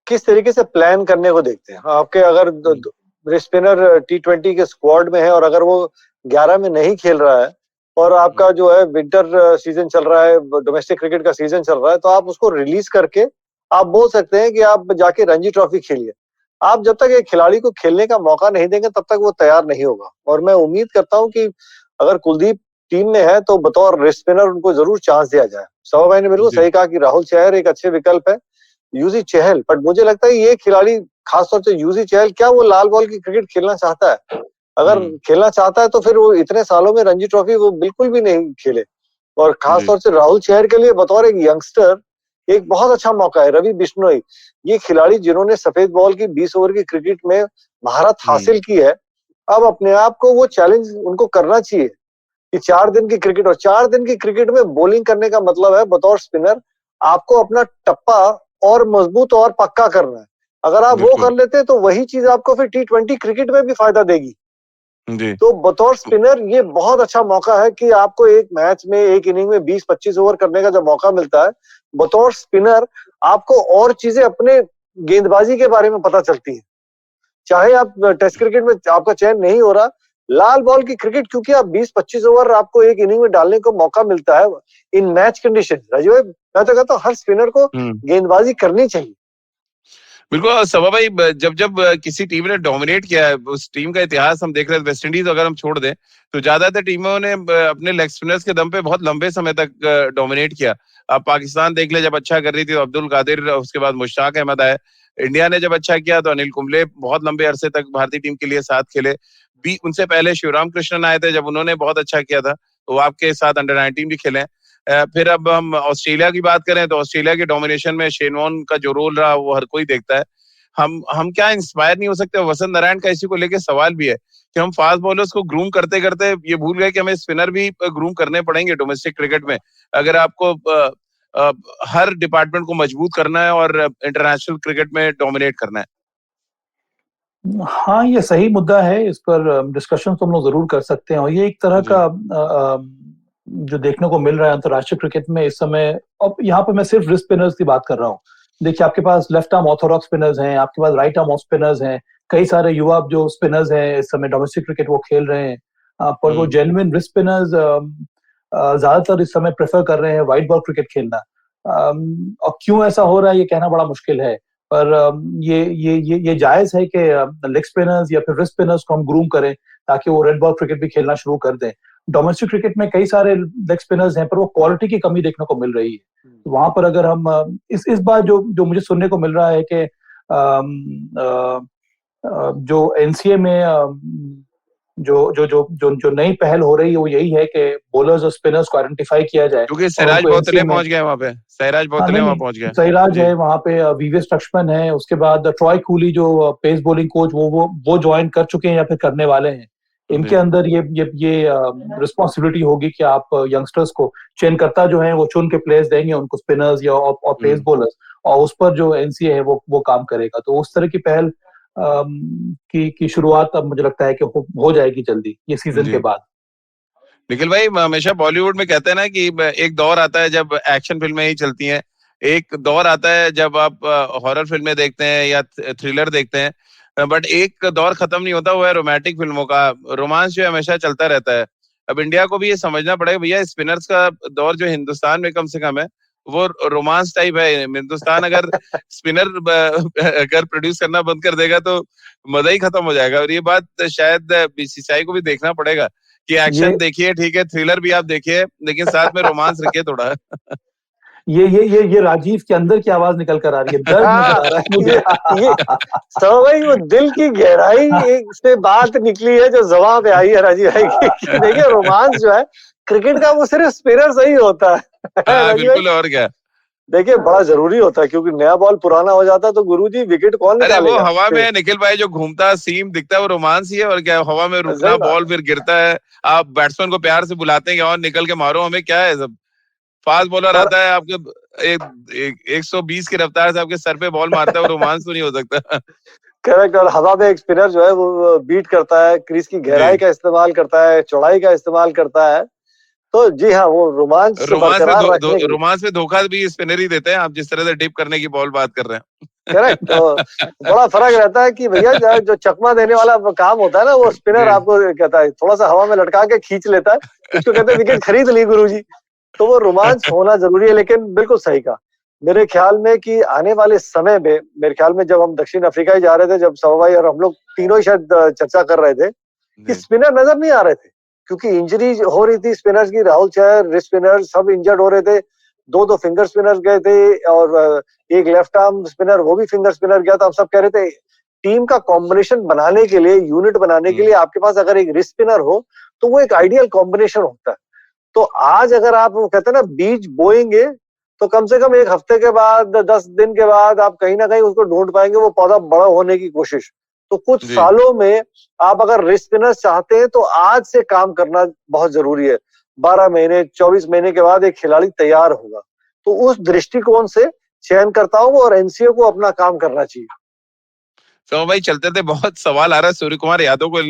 किस तरीके से प्लान करने को देखते हैं। आपके अगर स्पिनर T20 के स्क्वाड में है और अगर वो 11 में नहीं खेल रहा है और आपका जो है विंटर सीजन चल रहा है, डोमेस्टिक क्रिकेट का सीजन चल रहा है, तो आप उसको रिलीज करके आप बोल सकते हैं कि आप जाके रणजी ट्रॉफी खेलिए। आप जब तक एक खिलाड़ी को खेलने का मौका नहीं देंगे तब तक वो तैयार नहीं होगा। और मैं उम्मीद करता हूं कि अगर कुलदीप टीम में है तो बतौर रिस्ट स्पिनर उनको जरूर चांस दिया जाए। सवा भाई ने बिल्कुल सही कहा कि राहुल चहर एक अच्छे विकल्प है, यूजी चहल, बट मुझे लगता है ये खिलाड़ी खासतौर से यूजी चहल, क्या वो लाल बॉल की क्रिकेट खेलना चाहता है? अगर खेलना चाहता है तो फिर वो इतने सालों में रणजी ट्रॉफी वो बिल्कुल भी नहीं खेले। और खासतौर से राहुल चहर के लिए बतौर एक यंगस्टर एक बहुत अच्छा मौका है। रवि बिश्नोई, ये खिलाड़ी जिन्होंने सफेद बॉल की 20 ओवर की क्रिकेट में महारत हासिल की है, अब अपने आप को वो चैलेंज उनको करना चाहिए कि 4 दिन की क्रिकेट, और 4 दिन की क्रिकेट में बॉलिंग करने का मतलब है बतौर स्पिनर आपको अपना टप्पा और मजबूत और पक्का करना है। अगर आप वो कर लेते हैं तो वही चीज आपको फिर T20 क्रिकेट में भी फायदा देगी। तो बतौर स्पिनर ये बहुत अच्छा मौका है कि आपको एक मैच में, एक इनिंग में 20-25 ओवर करने का जब मौका मिलता है, बतौर स्पिनर आपको और चीजें अपने गेंदबाजी के बारे में पता चलती है। चाहे आप टेस्ट क्रिकेट में आपका चयन नहीं हो रहा, लाल बॉल की क्रिकेट क्योंकि आप 20-25 ओवर आपको एक इनिंग में डालने को मौका मिलता है इन मैच कंडीशन। राजीव भाई, मैं तो कहता हूँ हर स्पिनर को गेंदबाजी करनी चाहिए। बिल्कुल सभा भाई, जब जब किसी टीम ने डोमिनेट किया है, उस टीम का इतिहास हम देख रहे हैं, वेस्ट इंडीज अगर हम छोड़ दें तो ज्यादातर टीमों ने अपने लेग स्पिनर्स के दम पे बहुत लंबे समय तक डोमिनेट किया। अब पाकिस्तान देख ले, जब अच्छा कर रही थी तो अब्दुल कादिर, उसके बाद मुश्ताक अहमद आए। इंडिया ने जब अच्छा किया तो अनिल कुंबले बहुत लंबे अरसे तक भारतीय टीम के लिए साथ खेले। उनसे पहले शिवराम कृष्णन आए थे, जब उन्होंने बहुत अच्छा किया था तो आपके साथ अंडर-19 भी खेले। फिर अब हम ऑस्ट्रेलिया की बात करें तो ऑस्ट्रेलिया के डोमिनेशन में शेन वॉर्न का जो रोल रहा वो हर कोई देखता है। हम क्या इंस्पायर नहीं हो सकते? वसंत नारायण का इसी को लेके सवाल भी है कि हम फास्ट बॉलर्स को ग्रूम करते करते ये भूल गए कि हमें स्पिनर भी ग्रूम करने पड़ेंगे डोमेस्टिक क्रिकेट में, अगर आपको हर डिपार्टमेंट को मजबूत करना है और इंटरनेशनल क्रिकेट में डोमिनेट करना है। हाँ, ये सही मुद्दा है, इस पर डिस्कशन तो हम लोग जरूर कर सकते हैं। और ये एक तरह का जो देखने को मिल रहा है अंतर्राष्ट्रीय क्रिकेट में इस समय। अब यहाँ पे मैं सिर्फ रिस्ट स्पिनर्स की बात कर रहा हूँ। देखिए, आपके पास लेफ्ट आर्म ऑर्थोडॉक्स स्पिनर्स हैं, आपके पास राइट आर्म ऑफ स्पिनर्स हैं, कई सारे युवा जो स्पिनर्स हैं इस समय डोमेस्टिक क्रिकेट वो खेल रहे हैं, पर वो जेन्युइन रिस्ट स्पिनर्स ज्यादातर इस समय प्रेफर कर रहे हैं व्हाइट बॉल क्रिकेट खेलना। और क्यों ऐसा हो रहा है ये कहना बड़ा मुश्किल है, पर ये जायज है कि लेग स्पिनर्स या फिर रिस्ट स्पिनर्स को हम ग्रूम करें ताकि वो रेड बॉल क्रिकेट भी खेलना शुरू कर दें। डोमेस्टिक क्रिकेट में कई सारे लेग स्पिनर्स हैं पर वो क्वालिटी की कमी देखने को मिल रही है। तो वहां पर अगर हम इस बार जो मुझे सुनने को मिल रहा है कि जो एनसीए में जो नई पहल हो रही है वो यही है कि बॉलर्स और स्पिनर्स को आइडेंटिफाई किया जाए, क्योंकि सहराज बोतले पहुंच गए वहां पे, सहराज बोतले वहां पहुंच गए। सहराज है वहां पे, वीवीएस लक्ष्मण है, उसके बाद ट्रॉय कूली जो पेस बॉलिंग कोच वो ज्वाइन कर चुके हैं या फिर करने वाले हैं। इनके अंदर ये रिस्पॉन्सिबिलिटी होगी कि आप यंगस्टर्स को, चयनकर्ता जो है वो चुन के प्लेयर्स देंगे उनको, स्पिनर्स या और पेस बॉलर्स, और उस पर जो एनसीए है वो काम करेगा। तो उस तरह की पहल की शुरुआत अब मुझे लगता है कि हो जाएगी जल्दी ये सीजन के बाद। निखिल भाई, हमेशा बॉलीवुड में कहते हैं ना कि एक दौर आता है जब एक्शन फिल्में ही चलती हैं, एक दौर आता है जब आप हॉरर फिल्में देखते हैं या थ्रिलर देखते हैं, बट एक दौर खत्म नहीं होता, वो है रोमांटिक फिल्मों का। रोमांस जो हमेशा चलता रहता है। अब इंडिया को भी ये समझना पड़ेगा भैया, स्पिनर्स का दौर जो हिंदुस्तान में कम से कम है वो रोमांस टाइप है। हिंदुस्तान अगर स्पिनर अगर प्रोड्यूस करना बंद कर देगा तो मजा ही खत्म हो जाएगा। और ये बात शायद बीसीसीआई को भी देखना पड़ेगा कि एक्शन देखिए, ठीक है, थ्रिलर भी आप देखिए, लेकिन साथ में रोमांस रखिए थोड़ा। ये राजीव के अंदर की आवाज निकल कर आ रही है, दर्द नजर आ रहा है मुझे। तो भाई वो दिल की गहराई से बात निकली है जो जवाब पे आई है राजीव भाई की। देखिए रोमांस जो है क्रिकेट का वो सिर्फ स्पिनर से ही होता है। बिल्कुल, और क्या। देखिए बड़ा जरूरी होता है क्योंकि नया बॉल पुराना हो जाता है तो गुरुजी विकेट कौन निकालेगा? अरे वो हवा में निखिल भाई जो घूमता सीम दिखता है वो रोमांस ही है, और क्या। हवा में रुकना, बॉल फिर गिरता है, आप बैट्समैन को प्यार से बुलाते हैं और निकल के मारो, हमें क्या है। सब फास्ट बॉलर आता है आपके 120 की रफ्तार से आपके सर पे बॉल मारता है, वो रोमांस तो नहीं हो सकता। करेक्ट। और हवा में एक स्पिनर जो है वो बीट करता है, क्रीज की गहराई का इस्तेमाल करता है, चौड़ाई का इस्तेमाल करता है। तो जी हाँ, वो रोमांच में धोखा भी स्पिनर ही देते हैं। आप जिस तरह से डिप करने की बॉल बात कर रहे हैं, करेक्ट। तो बड़ा फर्क रहता है कि भैया जो चकमा देने वाला काम होता है ना, वो स्पिनर आपको कहता है थोड़ा सा हवा में लटका के खींच लेता है, उसको कहते हैं विकेट खरीद ली गुरुजी। तो वो रोमांच होना जरूरी है। लेकिन बिल्कुल सही कहा मेरे ख्याल में कि आने वाले समय में, मेरे ख्याल में जब हम दक्षिण अफ्रीका ही जा रहे थे, जब सवा भाई और हम लोग तीनों ही शायद चर्चा कर रहे थे कि स्पिनर नजर नहीं आ रहे थे क्योंकि इंजरी हो रही थी स्पिनर्स की। राहुल चहर, रिस्ट स्पिनर सब इंजर्ड हो रहे थे। दो फिंगर स्पिनर गए थे और एक लेफ्ट आर्म स्पिनर, वो भी फिंगर स्पिनर गया था। हम सब कह रहे थे टीम का कॉम्बिनेशन बनाने के लिए, यूनिट बनाने के लिए आपके पास अगर एक रिस्ट स्पिनर हो तो वो एक आइडियल कॉम्बिनेशन होता है। तो आज अगर आप कहते हैं ना बीज बोएंगे तो कम से कम एक हफ्ते के बाद, 10 दिन के बाद आप कहीं ना कहीं उसको ढूंढ पाएंगे, वो पौधा बड़ा होने की कोशिश। तो कुछ सालों में आप अगर रिस्ट स्पिनर चाहते हैं तो आज से काम करना बहुत जरूरी है। 12 महीने 24 महीने के बाद एक खिलाड़ी तैयार होगा। तो उस दृष्टिकोण से चयनकर्ताओं को और एनसीओ को अपना काम करना चाहिए। तो भाई चलते थे, बहुत सवाल आ रहा है सूर्य कुमार यादव को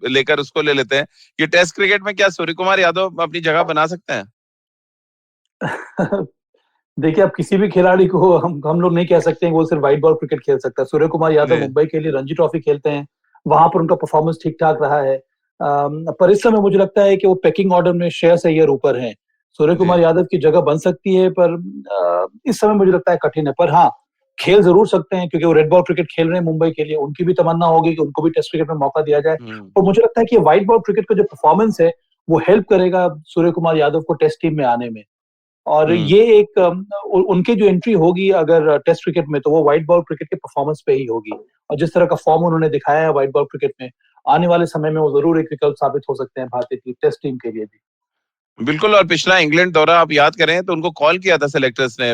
लेकर, उसको ले लेते हैं कि टेस्ट क्रिकेट में क्या सूर्य कुमार यादव अपनी जगह बना सकते हैं? देखिए, अब किसी भी खिलाड़ी को हम लोग नहीं कह सकते हैं वो सिर्फ व्हाइट बॉल क्रिकेट खेल सकता है। सूर्य कुमार यादव मुंबई के लिए रणजी ट्रॉफी खेलते हैं, वहां पर उनका परफॉर्मेंस ठीक ठाक रहा है। पर इस समय मुझे लगता है कि वो पैकिंग ऑर्डर में श्रेयस अय्यर ऊपर है। सूर्य कुमार यादव की जगह बन सकती है, पर इस समय मुझे लगता है कठिन है। पर हाँ, खेल जरूर सकते हैं क्योंकि वो रेड बॉल क्रिकेट खेल रहे हैं मुंबई के लिए। उनकी भी तमन्ना होगी कि उनको भी टेस्ट क्रिकेट में मौका दिया जाए। और मुझे लगता है कि व्हाइट बॉल क्रिकेट का जो परफॉर्मेंस है वो हेल्प करेगा सूर्य कुमार यादव को टेस्ट टीम में आने में। और ये एक उनकी जो एंट्री होगी अगर टेस्ट क्रिकेट में, तो वो व्हाइट बॉल क्रिकेट के परफॉर्मेंस पे ही होगी। और जिस तरह का फॉर्म उन्होंने दिखाया है व्हाइट बॉल क्रिकेट में, आने वाले समय में वो जरूर एक विकल्प साबित हो सकते हैं भारतीय टेस्ट टीम के लिए भी। बिल्कुल। और पिछला इंग्लैंड दौरा आप याद करें तो उनको कॉल किया था सेलेक्टर्स ने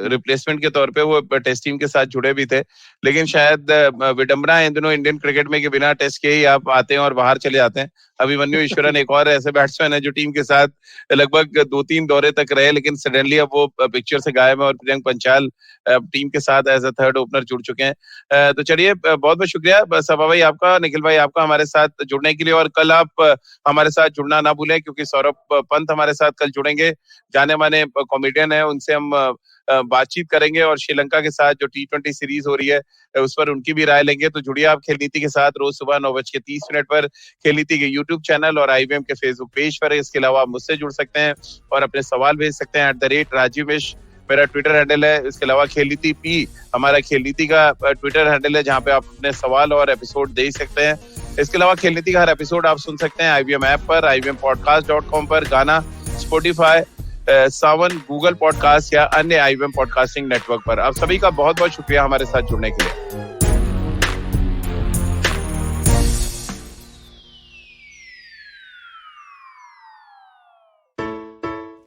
रिप्लेसमेंट के तौर पे, वो टेस्ट टीम के साथ जुड़े भी थे। लेकिन शायद विडंबना है इन दिनों इंडियन क्रिकेट में कि बिना टेस्ट के ही आप आते हैं और बाहर चले जाते हैं। अभिमन्यु ईश्वरन एक और ऐसे बैट्समैन है जो टीम के साथ लगभग 2-3 दौरे तक रहे, लेकिन सडनली अब वो पिक्चर से गायब है। और प्रियंक पंचाल टीम के साथ एज अ थर्ड ओपनर जुड़ चुके हैं। तो चलिए, बहुत बहुत शुक्रिया सभा भाई आपका, निखिल भाई आपका हमारे साथ जुड़ने के लिए। और कल आप हमारे साथ जुड़ना ना भूलें क्योंकि सौरभ पंत हमारे साथ कल जुड़ेंगे, जाने माने कॉमेडियन है, उनसे हम बातचीत करेंगे और श्रीलंका के साथ जो T20 सीरीज हो रही है उस पर उनकी भी राय लेंगे। तो जुड़िए आप खेल नीति के साथ रोज सुबह 9:30 पर खेल नीति के यूट्यूब चैनल और IVM के फेसबुक पेज पर। इसके अलावा आप मुझसे जुड़ सकते हैं और अपने सवाल भेज सकते हैं। @RajiVish मेरा ट्विटर हैंडल है। इसके अलावा खेल नीति P हमारा खेल नीति का ट्विटर हैंडल है, जहाँ पे आप अपने सवाल और एपिसोड दे सकते हैं। इसके अलावा खेल नीति का हर एपिसोड आप सुन सकते हैं IVM ऐप पर, IVMpodcast.com पर, गाना, स्पॉटिफाई, सावन, गूगल पॉडकास्ट या अन्य IVM पॉडकास्टिंग नेटवर्क पर। आप सभी का बहुत बहुत शुक्रिया हमारे साथ जुड़ने के लिए।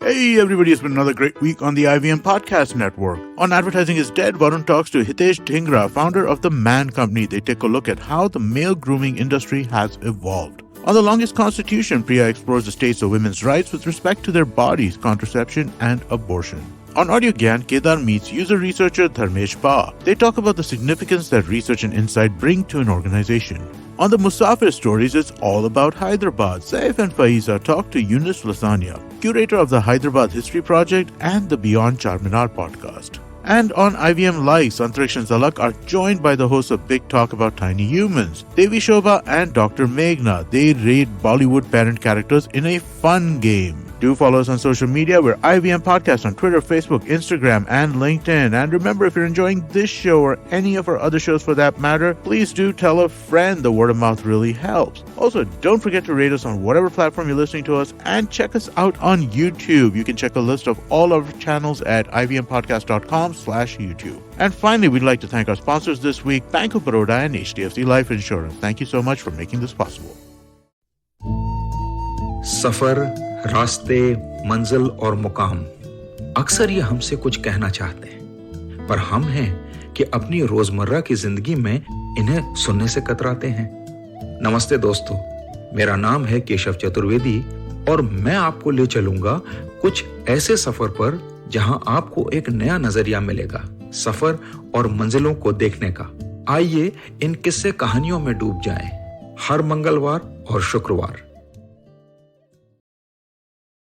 Hey everybody, it's been another great week on the IVM Podcast Network. On Advertising is Dead, Varun talks to Hitesh Dhingra, founder of The Man Company. They take a look at how the male grooming industry has evolved. On The Longest Constitution, Priya explores the states of women's rights with respect to their bodies, contraception, and abortion. On Audio Gyan, Kedar meets user researcher Dharmesh Ba. They talk about the significance that research and insight bring to an organization. On the Musafir Stories, it's all about Hyderabad. Saif and Faiza talk to Yunus Lasania, curator of the Hyderabad History Project and the Beyond Charminar podcast. And on IVM Likes, Antriksh and Zalak are joined by the hosts of Big Talk About Tiny Humans, Devi Shobha and Dr. Meghna. They rate Bollywood parent characters in a fun game. Do follow us on social media. We're IVM Podcast on Twitter, Facebook, Instagram, and LinkedIn. And remember, if you're enjoying this show or any of our other shows for that matter, please do tell a friend. The word of mouth really helps. Also, don't forget to rate us on whatever platform you're listening to us and check us out on YouTube. You can check a list of all our channels at ivmpodcast.com/YouTube. And finally, we'd like to thank our sponsors this week, Bank of Baroda and HDFC Life Insurance. Thank you so much for making this possible. सफर, रास्ते, मंजिल और मुकाम अक्सर ये हमसे कुछ कहना चाहते हैं, पर हम हैं कि अपनी रोजमर्रा की जिंदगी में इन्हें सुनने से कतराते हैं। नमस्ते दोस्तों, मेरा नाम है केशव चतुर्वेदी और मैं आपको ले चलूंगा कुछ ऐसे सफर पर जहां आपको एक नया नजरिया मिलेगा सफर और मंजिलों को देखने का। आइए इन किस्से कहानियों में डूब जाएं। हर मंगलवार और शुक्रवार